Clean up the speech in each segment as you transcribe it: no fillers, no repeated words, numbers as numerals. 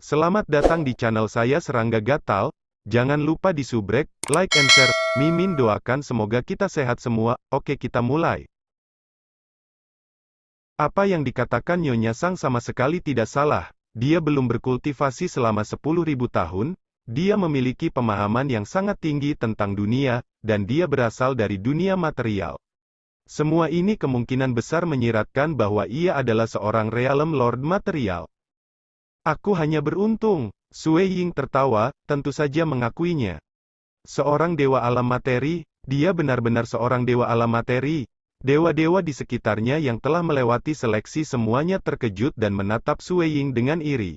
Selamat datang di channel saya Serangga Gatal. Jangan lupa di subrek, like and share. Mimin doakan semoga kita sehat semua. Oke, kita mulai. Apa yang dikatakan Nyonya Sang sama sekali tidak salah. Dia belum berkultivasi selama 10.000 tahun. Dia memiliki pemahaman yang sangat tinggi tentang dunia, dan dia berasal dari dunia material. Semua ini kemungkinan besar menyiratkan bahwa ia adalah seorang Realm Lord material. Aku hanya beruntung. Sui Ying tertawa, tentu saja mengakuinya. Seorang dewa alam materi, dia benar-benar seorang dewa alam materi. Dewa-dewa di sekitarnya yang telah melewati seleksi semuanya terkejut dan menatap Sui Ying dengan iri.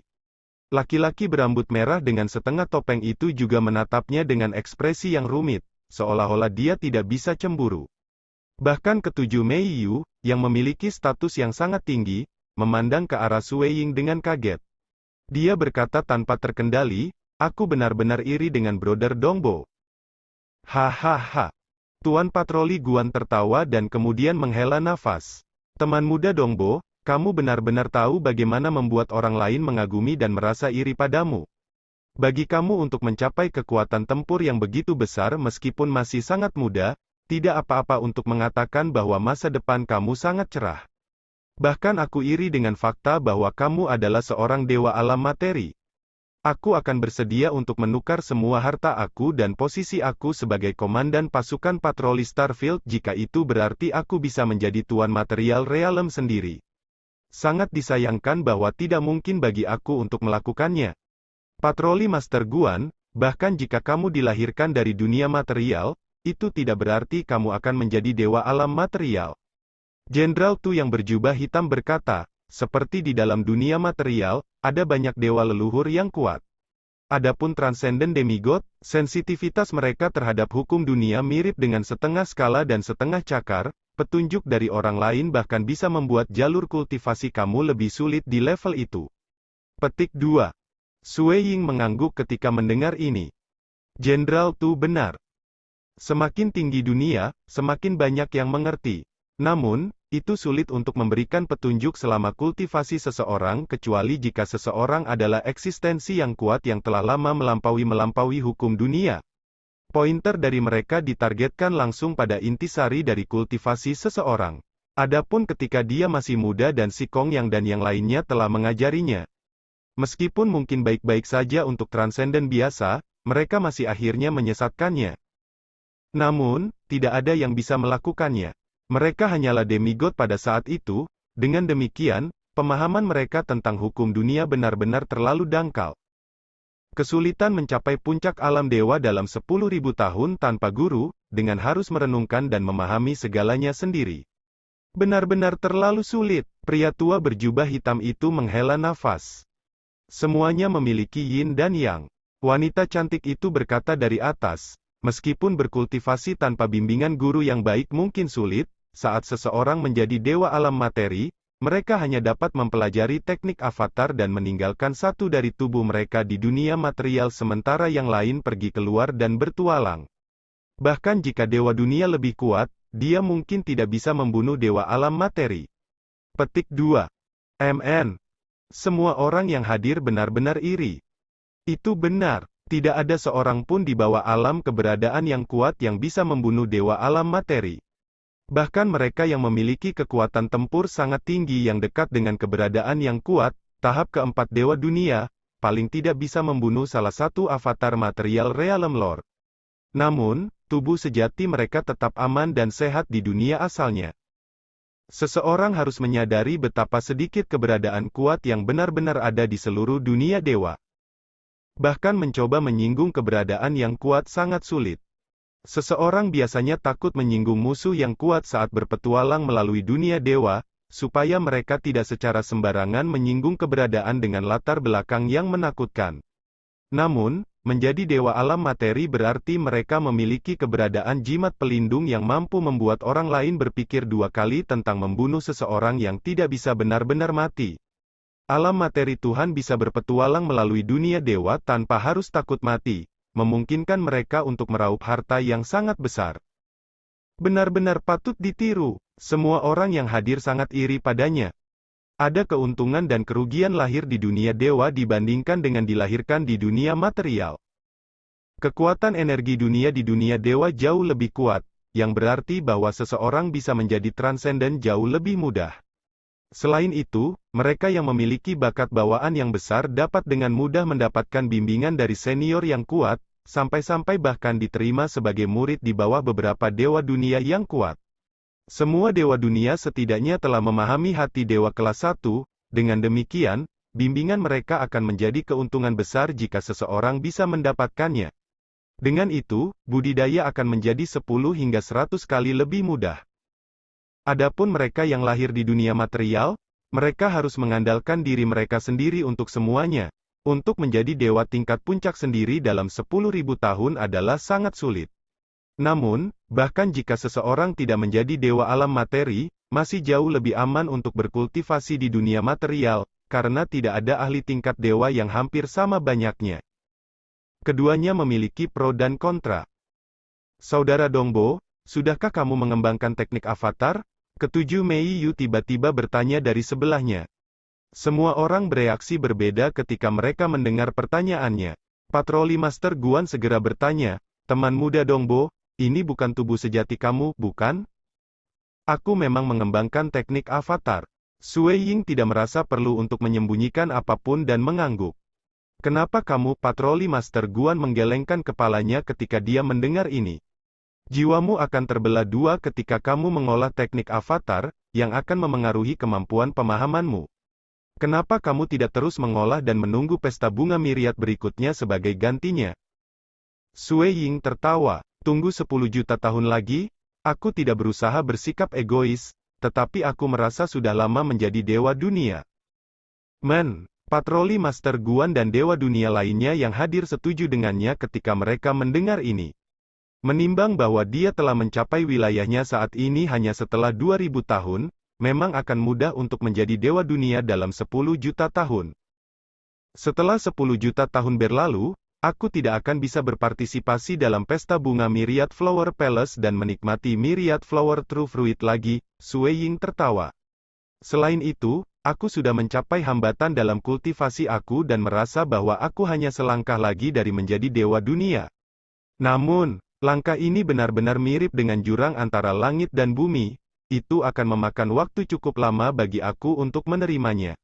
Laki-laki berambut merah dengan setengah topeng itu juga menatapnya dengan ekspresi yang rumit, seolah-olah dia tidak bisa cemburu. Bahkan ketujuh Mei Yu, yang memiliki status yang sangat tinggi, memandang ke arah Sui Ying dengan kaget. Dia berkata tanpa terkendali, aku benar-benar iri dengan Brother Dongbo. Hahaha. Tuan Patroli Guan tertawa dan kemudian menghela nafas. Teman muda Dongbo, kamu benar-benar tahu bagaimana membuat orang lain mengagumi dan merasa iri padamu. Bagi kamu untuk mencapai kekuatan tempur yang begitu besar meskipun masih sangat muda, tidak apa-apa untuk mengatakan bahwa masa depan kamu sangat cerah. Bahkan aku iri dengan fakta bahwa kamu adalah seorang dewa alam materi. Aku akan bersedia untuk menukar semua harta aku dan posisi aku sebagai komandan pasukan patroli Starfield jika itu berarti aku bisa menjadi tuan material realem sendiri. Sangat disayangkan bahwa tidak mungkin bagi aku untuk melakukannya. Patroli Master Guan, bahkan jika kamu dilahirkan dari dunia material, itu tidak berarti kamu akan menjadi dewa alam material. Jenderal Tu yang berjubah hitam berkata, seperti di dalam dunia material, ada banyak dewa leluhur yang kuat. Adapun transenden demigod, sensitivitas mereka terhadap hukum dunia mirip dengan setengah skala dan setengah cakar, petunjuk dari orang lain bahkan bisa membuat jalur kultivasi kamu lebih sulit di level itu. Petik 2. Sui Ying mengangguk ketika mendengar ini. Jenderal Tu benar. Semakin tinggi dunia, semakin banyak yang mengerti. Namun, itu sulit untuk memberikan petunjuk selama kultivasi seseorang kecuali jika seseorang adalah eksistensi yang kuat yang telah lama melampaui hukum dunia. Pointer dari mereka ditargetkan langsung pada intisari dari kultivasi seseorang. Adapun ketika dia masih muda dan si Kong Yang dan yang lainnya telah mengajarinya. Meskipun mungkin baik-baik saja untuk transenden biasa, mereka masih akhirnya menyesatkannya. Namun, tidak ada yang bisa melakukannya. Mereka hanyalah demigod pada saat itu, dengan demikian, pemahaman mereka tentang hukum dunia benar-benar terlalu dangkal. Kesulitan mencapai puncak alam dewa dalam 10.000 tahun tanpa guru, dengan harus merenungkan dan memahami segalanya sendiri. Benar-benar terlalu sulit, pria tua berjubah hitam itu menghela nafas. Semuanya memiliki yin dan yang. Wanita cantik itu berkata dari atas, meskipun berkultivasi tanpa bimbingan guru yang baik mungkin sulit, saat seseorang menjadi dewa alam materi, mereka hanya dapat mempelajari teknik avatar dan meninggalkan satu dari tubuh mereka di dunia material sementara yang lain pergi keluar dan bertualang. Bahkan jika dewa dunia lebih kuat, dia mungkin tidak bisa membunuh dewa alam materi. Petik 2. MN. Semua orang yang hadir benar-benar iri. Itu benar, tidak ada seorang pun di bawah alam keberadaan yang kuat yang bisa membunuh dewa alam materi. Bahkan mereka yang memiliki kekuatan tempur sangat tinggi yang dekat dengan keberadaan yang kuat, tahap keempat dewa dunia, paling tidak bisa membunuh salah satu avatar material Realm Lord. Namun, tubuh sejati mereka tetap aman dan sehat di dunia asalnya. Seseorang harus menyadari betapa sedikit keberadaan kuat yang benar-benar ada di seluruh dunia dewa. Bahkan mencoba menyinggung keberadaan yang kuat sangat sulit. Seseorang biasanya takut menyinggung musuh yang kuat saat berpetualang melalui dunia dewa, supaya mereka tidak secara sembarangan menyinggung keberadaan dengan latar belakang yang menakutkan. Namun, menjadi dewa alam materi berarti mereka memiliki keberadaan jimat pelindung yang mampu membuat orang lain berpikir dua kali tentang membunuh seseorang yang tidak bisa benar-benar mati. Alam materi Tuhan bisa berpetualang melalui dunia dewa tanpa harus takut mati, memungkinkan mereka untuk meraup harta yang sangat besar. Benar-benar patut ditiru, semua orang yang hadir sangat iri padanya. Ada keuntungan dan kerugian lahir di dunia dewa dibandingkan dengan dilahirkan di dunia material. Kekuatan energi dunia di dunia dewa jauh lebih kuat, yang berarti bahwa seseorang bisa menjadi transenden jauh lebih mudah. Selain itu, mereka yang memiliki bakat bawaan yang besar dapat dengan mudah mendapatkan bimbingan dari senior yang kuat, sampai-sampai bahkan diterima sebagai murid di bawah beberapa dewa dunia yang kuat. Semua dewa dunia setidaknya telah memahami hati dewa kelas 1, dengan demikian, bimbingan mereka akan menjadi keuntungan besar jika seseorang bisa mendapatkannya. Dengan itu, budidaya akan menjadi 10 hingga 100 kali lebih mudah. Adapun mereka yang lahir di dunia material, mereka harus mengandalkan diri mereka sendiri untuk semuanya. Untuk menjadi dewa tingkat puncak sendiri dalam 10.000 tahun adalah sangat sulit. Namun, bahkan jika seseorang tidak menjadi dewa alam materi, masih jauh lebih aman untuk berkultivasi di dunia material, karena tidak ada ahli tingkat dewa yang hampir sama banyaknya. Keduanya memiliki pro dan kontra. Saudara Dongbo, sudahkah kamu mengembangkan teknik avatar? Ketujuh Mei Yu tiba-tiba bertanya dari sebelahnya. Semua orang bereaksi berbeda ketika mereka mendengar pertanyaannya. Patroli Master Guan segera bertanya, teman muda Dongbo, ini bukan tubuh sejati kamu, bukan? Aku memang mengembangkan teknik avatar. Sue Ying tidak merasa perlu untuk menyembunyikan apapun dan mengangguk. Kenapa kamu, Patroli Master Guan menggelengkan kepalanya ketika dia mendengar ini? Jiwamu akan terbelah dua ketika kamu mengolah teknik avatar, yang akan memengaruhi kemampuan pemahamanmu. Kenapa kamu tidak terus mengolah dan menunggu pesta bunga miriat berikutnya sebagai gantinya? Sue Ying tertawa. Tunggu 10 juta tahun lagi? Aku tidak berusaha bersikap egois, tetapi aku merasa sudah lama menjadi dewa dunia. Patroli Master Guan dan dewa dunia lainnya yang hadir setuju dengannya ketika mereka mendengar ini. Menimbang bahwa dia telah mencapai wilayahnya saat ini hanya setelah 2000 tahun, memang akan mudah untuk menjadi dewa dunia dalam 10 juta tahun. Setelah 10 juta tahun berlalu, aku tidak akan bisa berpartisipasi dalam pesta bunga Myriad Flower Palace dan menikmati Myriad Flower True Fruit lagi, Sue Ying tertawa. Selain itu, aku sudah mencapai hambatan dalam kultivasi aku dan merasa bahwa aku hanya selangkah lagi dari menjadi dewa dunia. Namun, langkah ini benar-benar mirip dengan jurang antara langit dan bumi, itu akan memakan waktu cukup lama bagi aku untuk menerimanya.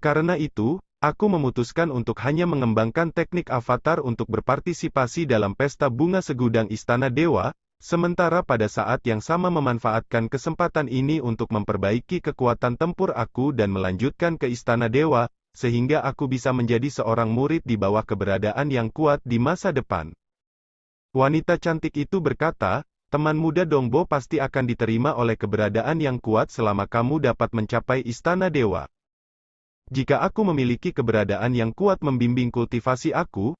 Karena itu, aku memutuskan untuk hanya mengembangkan teknik avatar untuk berpartisipasi dalam pesta bunga segudang istana dewa, sementara pada saat yang sama memanfaatkan kesempatan ini untuk memperbaiki kekuatan tempur aku dan melanjutkan ke istana dewa, sehingga aku bisa menjadi seorang murid di bawah keberadaan yang kuat di masa depan. Wanita cantik itu berkata, teman muda Dongbo pasti akan diterima oleh keberadaan yang kuat selama kamu dapat mencapai istana dewa. Jika aku memiliki keberadaan yang kuat membimbing kultivasi aku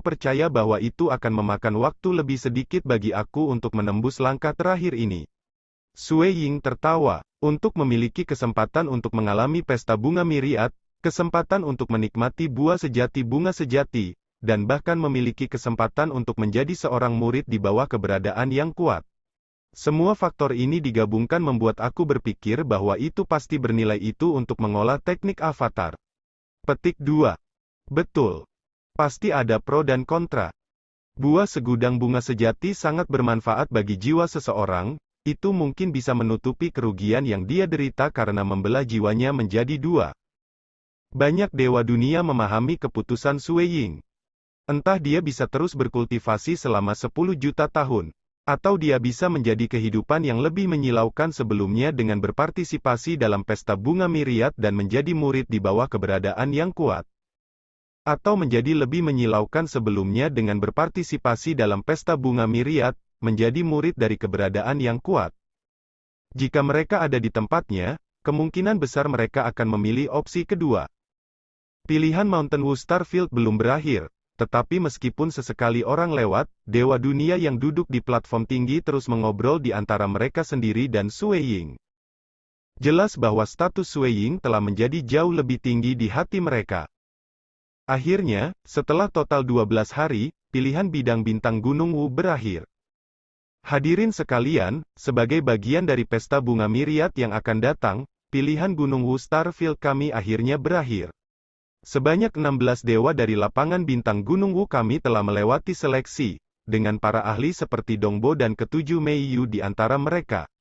percaya bahwa itu akan memakan waktu lebih sedikit bagi aku untuk menembus langkah terakhir ini. Sue Ying tertawa. Untuk memiliki kesempatan untuk mengalami pesta bunga miriat, kesempatan untuk menikmati buah sejati, dan bahkan memiliki kesempatan untuk menjadi seorang murid di bawah keberadaan yang kuat. Semua faktor ini digabungkan membuat aku berpikir bahwa itu pasti bernilai itu untuk mengolah teknik avatar. Petik 2. Betul. Pasti ada pro dan kontra. Buah segudang bunga sejati sangat bermanfaat bagi jiwa seseorang, itu mungkin bisa menutupi kerugian yang dia derita karena membelah jiwanya menjadi dua. Banyak dewa dunia memahami keputusan Sue Ying. Entah dia bisa terus berkultivasi selama 10 juta tahun. Atau dia bisa menjadi kehidupan yang lebih menyilaukan sebelumnya dengan berpartisipasi dalam pesta bunga miriat dan menjadi murid di bawah keberadaan yang kuat. Atau menjadi lebih menyilaukan sebelumnya dengan berpartisipasi dalam pesta bunga miriat, menjadi murid dari keberadaan yang kuat. Jika mereka ada di tempatnya, kemungkinan besar mereka akan memilih opsi kedua. Pilihan Mountain Wu Starfield belum berakhir. Tetapi meskipun sesekali orang lewat, dewa dunia yang duduk di platform tinggi terus mengobrol di antara mereka sendiri dan Sue Ying. Jelas bahwa status Sue Ying telah menjadi jauh lebih tinggi di hati mereka. Akhirnya, setelah total 12 hari, pilihan bidang bintang Gunung Wu berakhir. Hadirin sekalian, sebagai bagian dari pesta bunga miriat yang akan datang, pilihan Gunung Wu Starfield kami akhirnya berakhir. Sebanyak 16 dewa dari lapangan bintang Gunung Wu kami telah melewati seleksi, dengan para ahli seperti Dongbo dan ketujuh Mei Yu di antara mereka.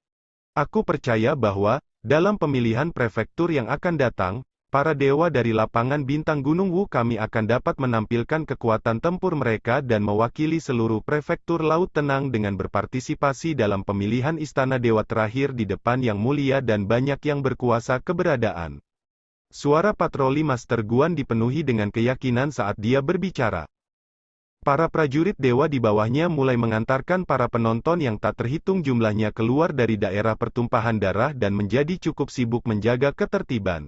Aku percaya bahwa, dalam pemilihan prefektur yang akan datang, para dewa dari lapangan bintang Gunung Wu kami akan dapat menampilkan kekuatan tempur mereka dan mewakili seluruh prefektur Laut Tenang dengan berpartisipasi dalam pemilihan Istana Dewa terakhir di depan Yang Mulia dan banyak yang berkuasa keberadaan. Suara patroli Master Guan dipenuhi dengan keyakinan saat dia berbicara. Para prajurit dewa di bawahnya mulai mengantarkan para penonton yang tak terhitung jumlahnya keluar dari daerah pertumpahan darah dan menjadi cukup sibuk menjaga ketertiban.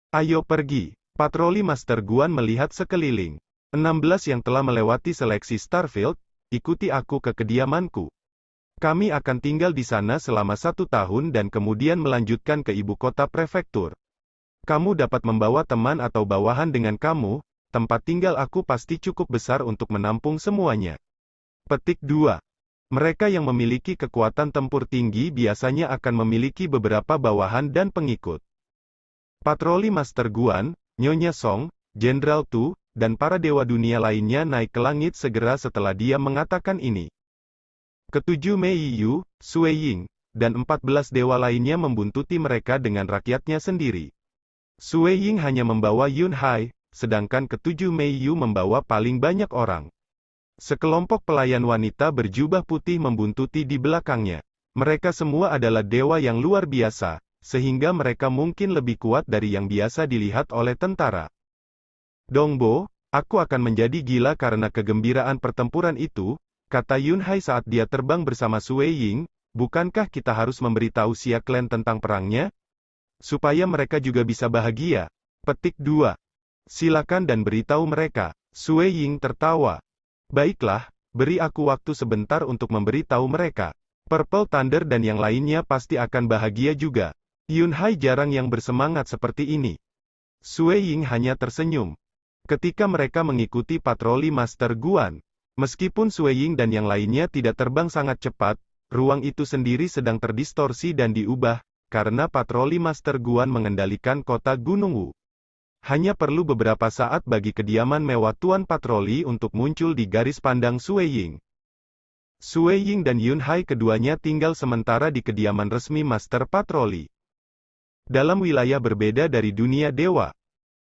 Ayo pergi. Patroli Master Guan melihat sekeliling. 16 yang telah melewati seleksi Starfield, ikuti aku ke kediamanku. Kami akan tinggal di sana selama 1 tahun dan kemudian melanjutkan ke ibu kota prefektur. Kamu dapat membawa teman atau bawahan dengan kamu, tempat tinggal aku pasti cukup besar untuk menampung semuanya. Petik 2. Mereka yang memiliki kekuatan tempur tinggi biasanya akan memiliki beberapa bawahan dan pengikut. Patroli Master Guan, Nyonya Song, Jenderal Tu, dan para dewa dunia lainnya naik ke langit segera setelah dia mengatakan ini. Ketujuh Mei Yu, Sui Ying, dan 14 dewa lainnya membuntuti mereka dengan rakyatnya sendiri. Sui Ying hanya membawa Yun Hai, sedangkan ketujuh Mei Yu membawa paling banyak orang. Sekelompok pelayan wanita berjubah putih membuntuti di belakangnya. Mereka semua adalah dewa yang luar biasa, sehingga mereka mungkin lebih kuat dari yang biasa dilihat oleh tentara. Dongbo, aku akan menjadi gila karena kegembiraan pertempuran itu, kata Yun Hai saat dia terbang bersama Sui Ying, bukankah kita harus memberitahu Xia Clan tentang perangnya? Supaya mereka juga bisa bahagia. Petik 2. Silakan dan beritahu mereka. Sui Ying tertawa. Baiklah, beri aku waktu sebentar untuk memberitahu mereka. Purple Thunder dan yang lainnya pasti akan bahagia juga. Yun Hai jarang yang bersemangat seperti ini. Sui Ying hanya tersenyum. Ketika mereka mengikuti patroli Master Guan, meskipun Sui Ying dan yang lainnya tidak terbang sangat cepat, ruang itu sendiri sedang terdistorsi dan diubah, karena patroli Master Guan mengendalikan kota Gunung Wu. Hanya perlu beberapa saat bagi kediaman mewah Tuan Patroli untuk muncul di garis pandang Sui Ying. Sui Ying dan Yun Hai keduanya tinggal sementara di kediaman resmi Master Patroli. Dalam wilayah berbeda dari dunia dewa.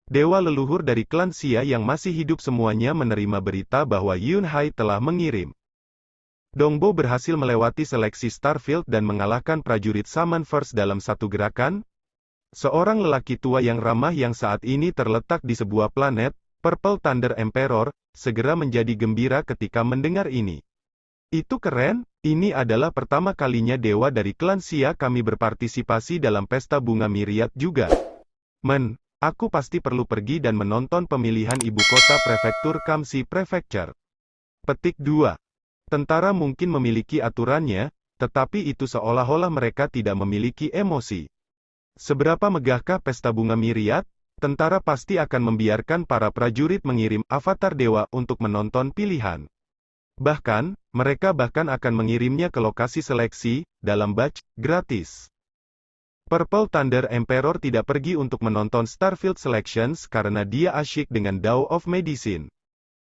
Dewa leluhur dari klan Xia yang masih hidup semuanya menerima berita bahwa Yun Hai telah mengirim. Dongbo berhasil melewati seleksi Starfield dan mengalahkan prajurit Summon First dalam satu gerakan. Seorang lelaki tua yang ramah yang saat ini terletak di sebuah planet, Purple Thunder Emperor, segera menjadi gembira ketika mendengar ini. Itu keren, ini adalah pertama kalinya dewa dari klan Xia kami berpartisipasi dalam pesta bunga Myriad juga. Aku pasti perlu pergi dan menonton pemilihan ibu kota prefektur Kamsi Prefecture. Petik 2. Tentara mungkin memiliki aturannya, tetapi itu seolah-olah mereka tidak memiliki emosi. Seberapa megahkah pesta bunga Myriad? Tentara pasti akan membiarkan para prajurit mengirim avatar dewa untuk menonton pilihan. Bahkan, mereka akan mengirimnya ke lokasi seleksi, dalam badge, gratis. Purple Thunder Emperor tidak pergi untuk menonton Starfield Selections karena dia asyik dengan Dao of Medicine.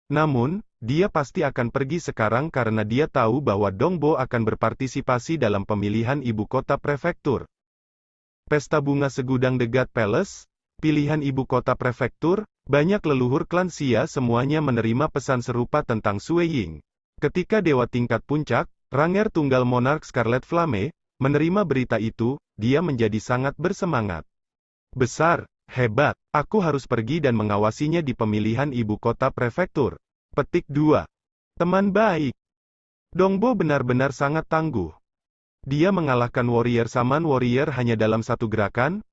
Namun, dia pasti akan pergi sekarang karena dia tahu bahwa Dongbo akan berpartisipasi dalam pemilihan ibu kota prefektur. Pesta bunga segudang The God Palace, pilihan ibu kota prefektur, banyak leluhur klan Xia semuanya menerima pesan serupa tentang Sui Ying. Ketika dewa tingkat puncak, Ranger Tunggal Monarch Scarlet Flame, menerima berita itu, dia menjadi sangat bersemangat. Besar, hebat, aku harus pergi dan mengawasinya di pemilihan ibu kota prefektur. Petik 2. Teman baik. Dongbo benar-benar sangat tangguh. Dia mengalahkan warrior Saman Warrior hanya dalam satu gerakan.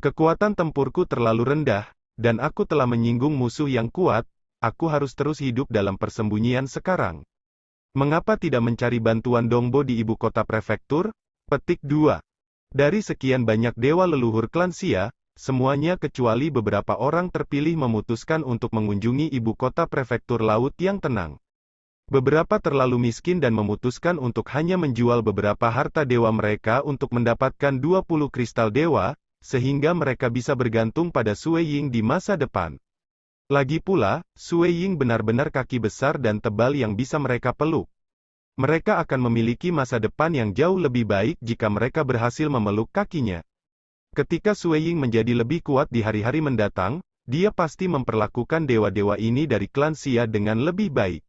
Kekuatan tempurku terlalu rendah, dan aku telah menyinggung musuh yang kuat, aku harus terus hidup dalam persembunyian sekarang. Mengapa tidak mencari bantuan Dongbo di ibu kota prefektur? Petik 2. Dari sekian banyak dewa leluhur klan Xia, semuanya kecuali beberapa orang terpilih memutuskan untuk mengunjungi ibu kota prefektur laut yang tenang. Beberapa terlalu miskin dan memutuskan untuk hanya menjual beberapa harta dewa mereka untuk mendapatkan 20 kristal dewa, sehingga mereka bisa bergantung pada Sui Ying di masa depan. Lagi pula, Sui Ying benar-benar kaki besar dan tebal yang bisa mereka peluk. Mereka akan memiliki masa depan yang jauh lebih baik jika mereka berhasil memeluk kakinya. Ketika Sui Ying menjadi lebih kuat di hari-hari mendatang, dia pasti memperlakukan dewa-dewa ini dari klan Xia dengan lebih baik.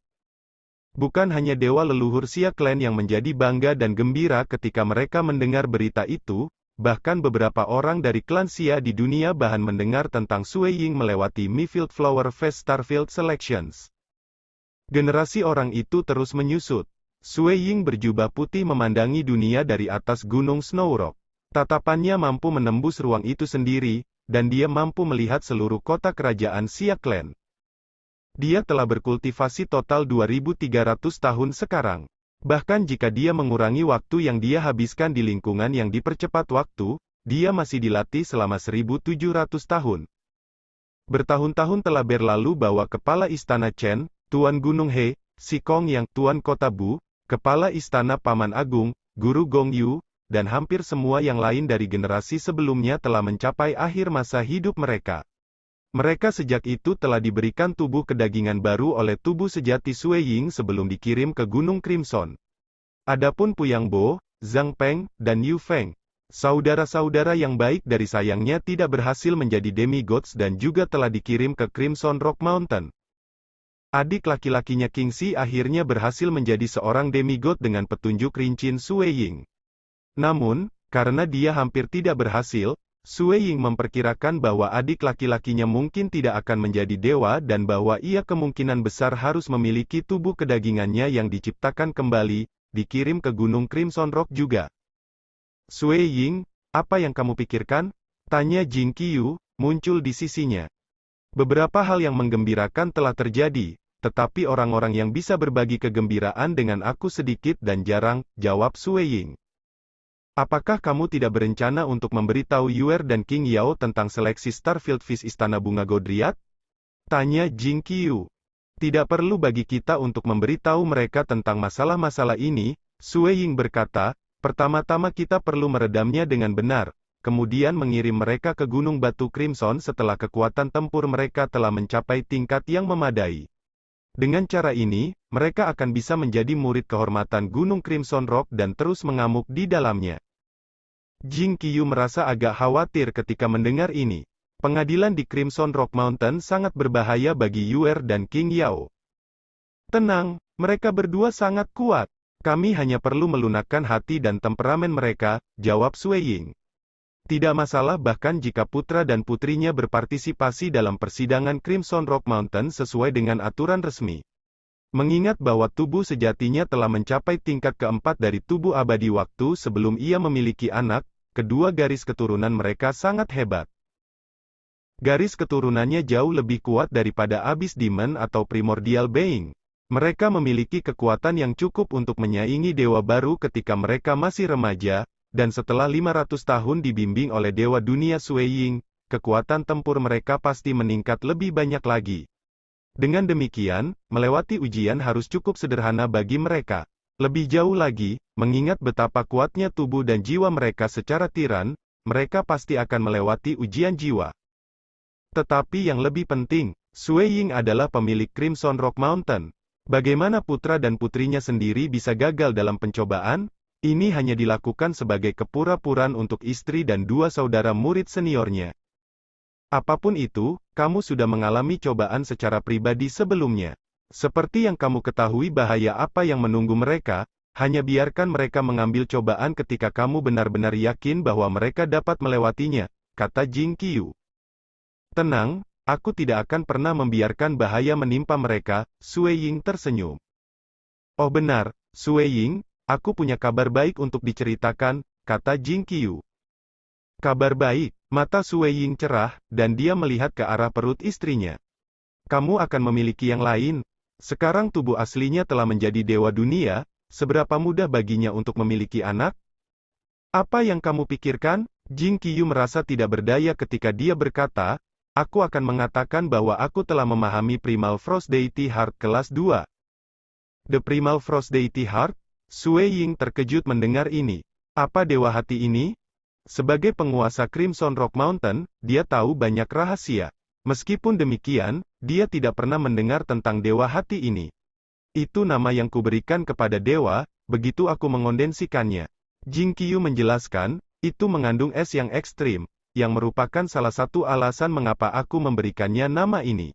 Bukan hanya dewa leluhur Xia Clan yang menjadi bangga dan gembira ketika mereka mendengar berita itu, bahkan beberapa orang dari klan Xia di dunia bahan mendengar tentang Sui Ying melewati Mifield Flower Fest Starfield Selections. Generasi orang itu terus menyusut. Sui Ying berjubah putih memandangi dunia dari atas gunung Snow Rock. Tatapannya mampu menembus ruang itu sendiri, dan dia mampu melihat seluruh kota kerajaan Xia Clan. Dia telah berkultivasi total 2.300 tahun sekarang. Bahkan jika dia mengurangi waktu yang dia habiskan di lingkungan yang dipercepat waktu, dia masih dilatih selama 1.700 tahun. Bertahun-tahun telah berlalu bahwa Kepala Istana Chen, Tuan Gunung He, Si Kong yang Tuan Kota Bu, Kepala Istana Paman Agung, Guru Gong Yu, dan hampir semua yang lain dari generasi sebelumnya telah mencapai akhir masa hidup mereka. Mereka sejak itu telah diberikan tubuh kedagingan baru oleh tubuh sejati Sui Ying sebelum dikirim ke Gunung Crimson. Adapun Puyang Bo, Zhang Peng, dan Yu Feng, saudara-saudara yang baik dari sayangnya tidak berhasil menjadi demigods dan juga telah dikirim ke Crimson Rock Mountain. Adik laki-lakinya King Xi akhirnya berhasil menjadi seorang demigod dengan petunjuk Rincin Sui Ying. Namun, karena dia hampir tidak berhasil, Sui Ying memperkirakan bahwa adik laki-lakinya mungkin tidak akan menjadi dewa dan bahwa ia kemungkinan besar harus memiliki tubuh kedagingannya yang diciptakan kembali, dikirim ke Gunung Crimson Rock juga. Sui Ying, apa yang kamu pikirkan? Tanya Jing Qiyu, muncul di sisinya. Beberapa hal yang menggembirakan telah terjadi, tetapi orang-orang yang bisa berbagi kegembiraan dengan aku sedikit dan jarang, jawab Sui Ying. Apakah kamu tidak berencana untuk memberitahu Yuer dan King Yao tentang seleksi Starfield Fish Istana Bunga Godriat? Tanya Jing Qiyu. Tidak perlu bagi kita untuk memberitahu mereka tentang masalah-masalah ini, Sui Ying berkata, pertama-tama kita perlu meredamnya dengan benar, kemudian mengirim mereka ke Gunung Batu Crimson setelah kekuatan tempur mereka telah mencapai tingkat yang memadai. Dengan cara ini, mereka akan bisa menjadi murid kehormatan Gunung Crimson Rock dan terus mengamuk di dalamnya. Jing Qiyu merasa agak khawatir ketika mendengar ini. Pengadilan di Crimson Rock Mountain sangat berbahaya bagi Yuer dan King Yao. Tenang, mereka berdua sangat kuat. Kami hanya perlu melunakkan hati dan temperamen mereka, jawab Sui Ying. Tidak masalah bahkan jika putra dan putrinya berpartisipasi dalam persidangan Crimson Rock Mountain sesuai dengan aturan resmi. Mengingat bahwa tubuh sejatinya telah mencapai tingkat keempat dari tubuh abadi waktu sebelum ia memiliki anak, kedua garis keturunan mereka sangat hebat. Garis keturunannya jauh lebih kuat daripada Abyss Demon atau Primordial Being. Mereka memiliki kekuatan yang cukup untuk menyaingi dewa baru ketika mereka masih remaja, dan setelah 500 tahun dibimbing oleh Dewa Dunia Sui Ying, kekuatan tempur mereka pasti meningkat lebih banyak lagi. Dengan demikian, melewati ujian harus cukup sederhana bagi mereka. Lebih jauh lagi, mengingat betapa kuatnya tubuh dan jiwa mereka secara tiran, mereka pasti akan melewati ujian jiwa. Tetapi yang lebih penting, Sui Ying adalah pemilik Crimson Rock Mountain. Bagaimana putra dan putrinya sendiri bisa gagal dalam pencobaan? Ini hanya dilakukan sebagai kepura-puraan untuk istri dan dua saudara murid seniornya. Apapun itu, kamu sudah mengalami cobaan secara pribadi sebelumnya. Seperti yang kamu ketahui bahaya apa yang menunggu mereka, hanya biarkan mereka mengambil cobaan ketika kamu benar-benar yakin bahwa mereka dapat melewatinya, kata Jing Qiyu. Tenang, aku tidak akan pernah membiarkan bahaya menimpa mereka, Sui Ying tersenyum. Oh benar, Sui Ying, aku punya kabar baik untuk diceritakan, kata Jing Qiyu. Kabar baik, mata Sui Ying cerah, dan dia melihat ke arah perut istrinya. Kamu akan memiliki yang lain. Sekarang tubuh aslinya telah menjadi dewa dunia, seberapa mudah baginya untuk memiliki anak? Apa yang kamu pikirkan? Jing Qiyu merasa tidak berdaya ketika dia berkata, aku akan mengatakan bahwa aku telah memahami Primal Frost Deity Heart kelas 2. The Primal Frost Deity Heart? Sui Ying terkejut mendengar ini. Apa dewa hati ini? Sebagai penguasa Crimson Rock Mountain, dia tahu banyak rahasia. Meskipun demikian, dia tidak pernah mendengar tentang Dewa Hati ini. Itu nama yang kuberikan kepada dewa, begitu aku mengondensikannya. Jing Qiyu menjelaskan, itu mengandung es yang ekstrim, yang merupakan salah satu alasan mengapa aku memberikannya nama ini.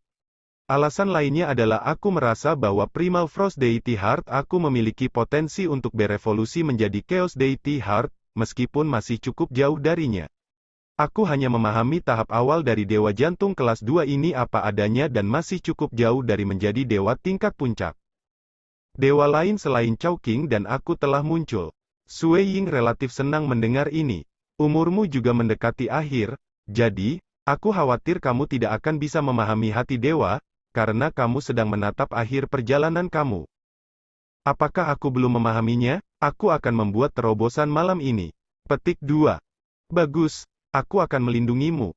Alasan lainnya adalah aku merasa bahwa Primal Frost Deity Heart aku memiliki potensi untuk berevolusi menjadi Chaos Deity Heart, meskipun masih cukup jauh darinya. Aku hanya memahami tahap awal dari Dewa Jantung kelas 2 ini apa adanya dan masih cukup jauh dari menjadi dewa tingkat puncak. Dewa lain selain Chowking dan aku telah muncul. Sui Ying relatif senang mendengar ini. Umurmu juga mendekati akhir, jadi, aku khawatir kamu tidak akan bisa memahami hati dewa, karena kamu sedang menatap akhir perjalanan kamu. Apakah aku belum memahaminya? Aku akan membuat terobosan malam ini. Petik 2. Bagus, aku akan melindungimu.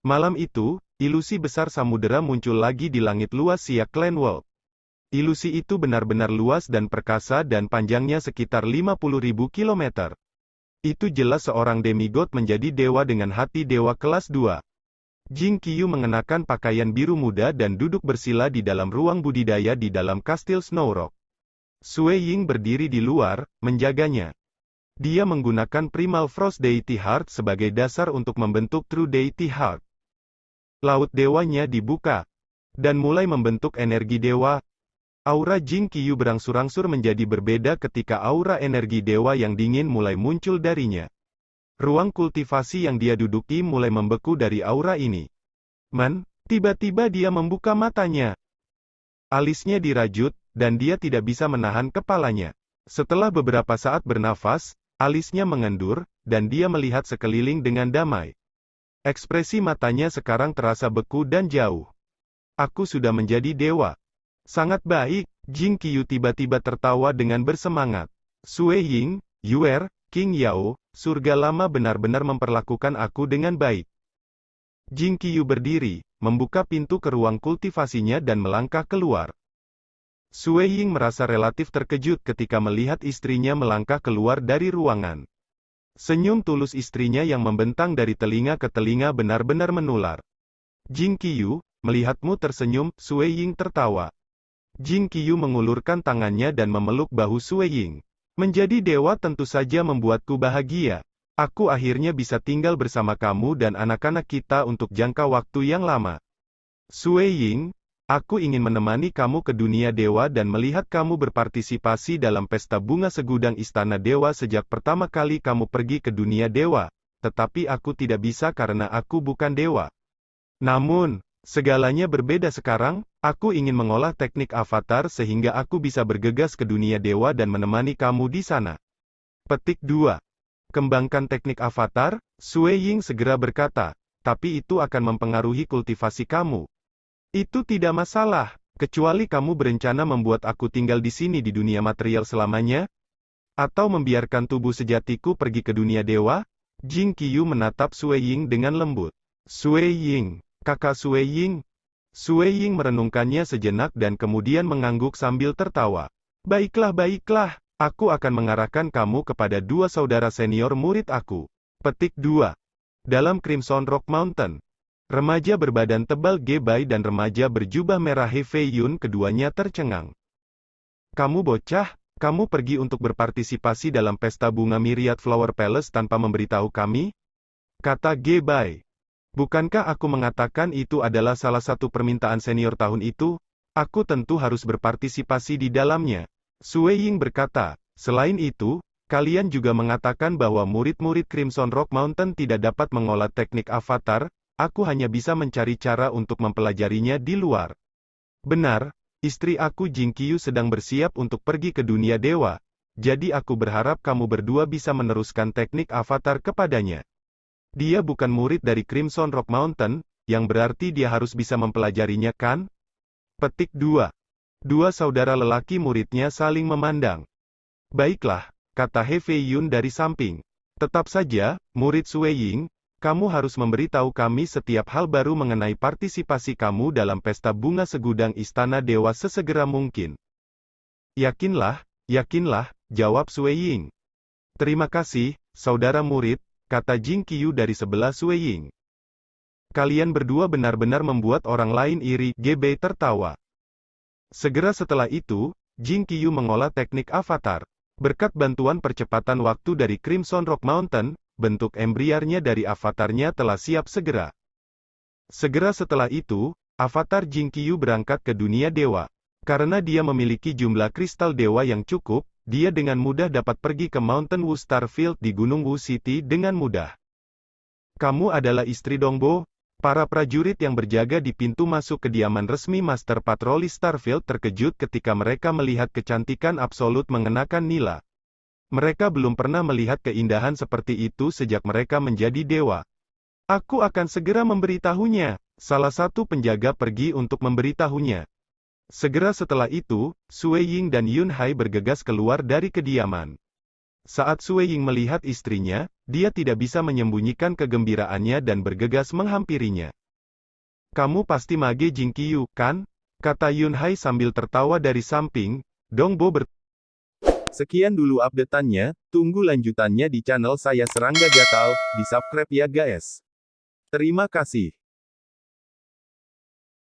Malam itu, ilusi besar samudera muncul lagi di langit luas Siak Clan World. Ilusi itu benar-benar luas dan perkasa dan panjangnya sekitar 50.000 kilometer. Itu jelas seorang demigod menjadi dewa dengan hati dewa kelas 2. Jing Qiyu mengenakan pakaian biru muda dan duduk bersila di dalam ruang budidaya di dalam kastil Snow Rock. Sui Ying berdiri di luar, menjaganya. Dia menggunakan Primal Frost Deity Heart sebagai dasar untuk membentuk True Deity Heart. Laut dewanya dibuka, dan mulai membentuk energi dewa. Aura Jing Qiyu berangsur-angsur menjadi berbeda ketika aura energi dewa yang dingin mulai muncul darinya. Ruang kultivasi yang dia duduki mulai membeku dari aura ini. Tiba-tiba dia membuka matanya. Alisnya dirajut, dan dia tidak bisa menahan kepalanya. Setelah beberapa saat bernafas, alisnya mengendur, dan dia melihat sekeliling dengan damai. Ekspresi matanya sekarang terasa beku dan jauh. Aku sudah menjadi dewa. Sangat baik, Jing Qiyu tiba-tiba tertawa dengan bersemangat. Sui Ying, Yuer, King Yao, surga lama benar-benar memperlakukan aku dengan baik. Jing Qiyu berdiri, membuka pintu ke ruang kultivasinya dan melangkah keluar. Sui Ying merasa relatif terkejut ketika melihat istrinya melangkah keluar dari ruangan. Senyum tulus istrinya yang membentang dari telinga ke telinga benar-benar menular. Jing Qiyu, melihatmu tersenyum, Sui Ying tertawa. Jing Qiyu mengulurkan tangannya dan memeluk bahu Sui Ying. Menjadi dewa tentu saja membuatku bahagia. Aku akhirnya bisa tinggal bersama kamu dan anak-anak kita untuk jangka waktu yang lama. Sui Ying, aku ingin menemani kamu ke dunia dewa dan melihat kamu berpartisipasi dalam pesta bunga segudang istana dewa sejak pertama kali kamu pergi ke dunia dewa, tetapi aku tidak bisa karena aku bukan dewa. Namun, segalanya berbeda sekarang, aku ingin mengolah teknik avatar sehingga aku bisa bergegas ke dunia dewa dan menemani kamu di sana. Petik 2. Kembangkan teknik avatar, Sui Ying segera berkata, tapi itu akan mempengaruhi kultivasi kamu. Itu tidak masalah, kecuali kamu berencana membuat aku tinggal di sini di dunia material selamanya? Atau membiarkan tubuh sejatiku pergi ke dunia dewa? Jing Qiyu menatap Sui Ying dengan lembut. Sui Ying. Kakak Sui Ying. Sui Ying merenungkannya sejenak dan kemudian mengangguk sambil tertawa. Baiklah, aku akan mengarahkan kamu kepada dua saudara senior murid aku. Petik 2. Dalam Crimson Rock Mountain. Remaja berbadan tebal Gebai dan remaja berjubah merah He Fei Yun keduanya tercengang. Kamu bocah, kamu pergi untuk berpartisipasi dalam pesta bunga Myriad Flower Palace tanpa memberitahu kami? Kata Gebai. Bukankah aku mengatakan itu adalah salah satu permintaan senior tahun itu? Aku tentu harus berpartisipasi di dalamnya. Sui Ying berkata, selain itu, kalian juga mengatakan bahwa murid-murid Crimson Rock Mountain tidak dapat mengolah teknik avatar, aku hanya bisa mencari cara untuk mempelajarinya di luar. Benar, istri aku Jing Qiyu sedang bersiap untuk pergi ke dunia dewa, jadi aku berharap kamu berdua bisa meneruskan teknik avatar kepadanya. Dia bukan murid dari Crimson Rock Mountain, yang berarti dia harus bisa mempelajarinya kan? Petik 2. Dua saudara lelaki muridnya saling memandang. Baiklah, kata He Fei Yun dari samping. Tetap saja, murid Sui Ying, kamu harus memberitahu kami setiap hal baru mengenai partisipasi kamu dalam pesta bunga segudang istana dewa sesegera mungkin. Yakinlah, jawab Sui Ying. Terima kasih, saudara murid, kata Jing Qiyu dari sebelah Sui Ying. Kalian berdua benar-benar membuat orang lain iri, Gebei tertawa. Segera setelah itu, Jing Qiyu mengolah teknik avatar. Berkat bantuan percepatan waktu dari Crimson Rock Mountain, bentuk embriarnya dari avatarnya telah siap segera. Segera setelah itu, avatar Jing Qiyu berangkat ke dunia dewa. Karena dia memiliki jumlah kristal dewa yang cukup, dia dengan mudah dapat pergi ke Mountain Wu Starfield di Gunung Wu City dengan mudah. Kamu adalah istri Dongbo? Para prajurit yang berjaga di pintu masuk kediaman resmi Master Patroli Starfield terkejut ketika mereka melihat kecantikan absolut mengenakan nila. Mereka belum pernah melihat keindahan seperti itu sejak mereka menjadi dewa. Aku akan segera memberitahunya. Salah satu penjaga pergi untuk memberitahunya. Segera setelah itu, Sui Ying dan Yun Hai bergegas keluar dari kediaman. Saat Sui Ying melihat istrinya, dia tidak bisa menyembunyikan kegembiraannya dan bergegas menghampirinya. Kamu pasti mage Jing Qiyu, kan? Kata Yun Hai sambil tertawa dari samping. Dongbo Sekian dulu update-annya, tunggu lanjutannya di channel saya Serangga Gatal, di subscribe ya guys. Terima kasih.